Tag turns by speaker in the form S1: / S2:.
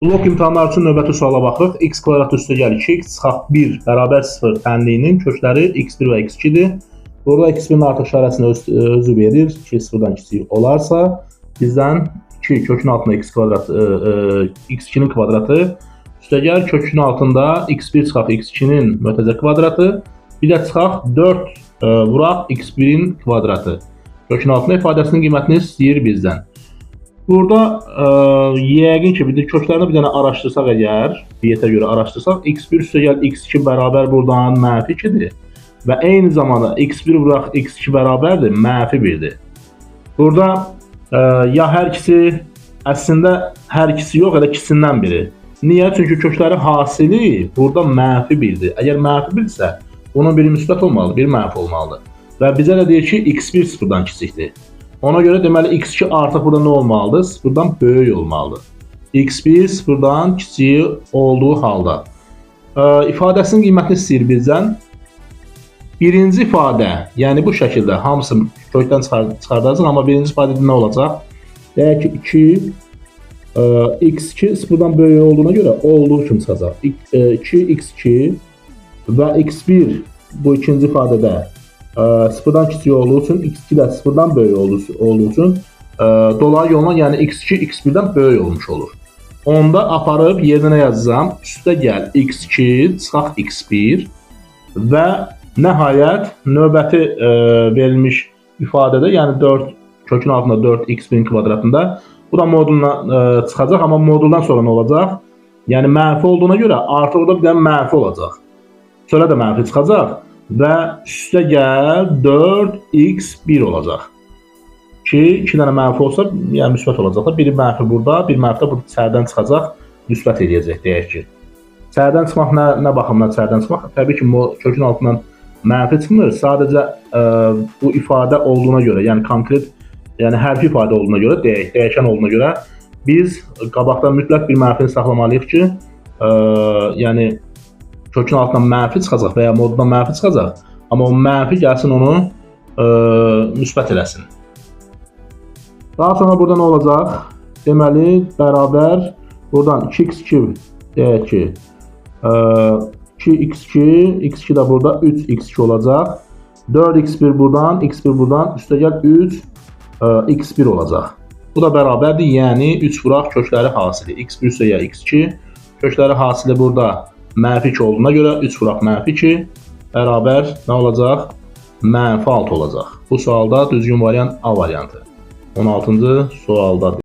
S1: Blok imtahanlar üçün növbəti suala baxırıq. X kvadrat üstə gəl 2x çıxaq 1 bərabər 0 tənliyinin kökləri x1 və x2-dir. Burada x1-in artıq işarəsini özü verir ki, 0-dan kiçik olarsa, bizdən 2 kökün altında x kvadrat, x2-nin kvadratı üstə gəl kökün altında x1 çıxaq x2-nin mötərizə kvadratı, bir də çıxaq 4 vuraq x1-in kvadratı. Kökün altında ifadəsinin qiymətini istəyir bizdən. Burada yəqin ki, köklərini bir dənə araşdırsaq əgər, biyyətə görə araşdırsaq, x1 üstə gəl x2 bərabər buradan mənfi 2-dir və eyni zamanda x1 vuraq x2 bərabərdir, mənfi 1-dir. Burada ya hər ikisi, əslində hər ikisi yox, elə ikisindən biri. Niyə? Çünki kökləri hasili burada mənfi 1-dir. Əgər mənfi 1-dirsə, bunun biri müsbət olmalıdır, biri mənfi olmalıdır. Və bizə də deyir ki, x1 sıfırdan kiçikdir. Ona görə deməli x2 artıq burada nə olmalıdır? Sıfırdan böyük olmalıdır. x1 sıfırdan kiçik olduğu halda. İfadəsinin qiymətini istəyir bizdən. Birinci ifadə, yəni bu şəkildə hamısı kökdən çıxardacaq, amma birinci ifadədə nə olacaq? Deyək ki, 2 x2 sıfırdan böyük olduğuna görə olduğu kimi çıxacaq. 2x2 və x1 bu ikinci ifadədə sıfırdan kiçik olduğu üçün, x2 də sıfırdan böyük olduğu üçün dolayı yolla, yəni x2 x1-dən böyük olmuş olur. Onda aparıb yerinə yazacağım, üstə gəl x2 çıxaq x1 və nəhayət növbəti verilmiş ifadədə, yəni 4 kökün altında 4 x1-in kvadratında, bu da moduldan çıxacaq, amma moduldan sonra nə olacaq? Yəni mənfi olduğuna görə artıq orada bir dənə mənfi olacaq. Sonra da mənfi çıxacaq. Və üstə gəl 4x1 olacaq. Ki, 2 dənə mənfi olsa, yəni müsbət olacaq da. Biri mənfi burada, bir mənfi də burada içərdən çıxacaq, müsbət eləyəcək, deyək ki. İçərdən çıxmaq nə baxımdan içərdən çıxmaq? Təbii ki, kökün altından mənfi çıxmır. Sadəcə bu ifadə olduğuna görə, yəni konkret, yəni hərfi ifadə olduğuna görə, dəyişən olduğuna görə biz qabaqdan mütləq bir mənfini saxlamalıyıq ki, yəni kökün altından mənfi çıxacaq və ya moddan mənfi çıxacaq, amma o mənfi gəlsin onu müsbət eləsin. Daha sonra burada nə olacaq? Deməli, bərabər buradan 2x2 deyək ki, 2x2, x2 də burada 3x2 olacaq. 4x1 buradan, x1 buradan, üstə gəl 3x1 olacaq. Bu da bərabərdir, yəni 3 vuraq kökləri hasili. x1 üstə gəl x2, kökləri hasili burada mənfi 2 olduğuna görə 3 vuraq mənfi 2 bərabər nə olacaq? Mənfi 6 olacaq. Bu sualda düzgün variant A variantı. 16-cı sualdadır.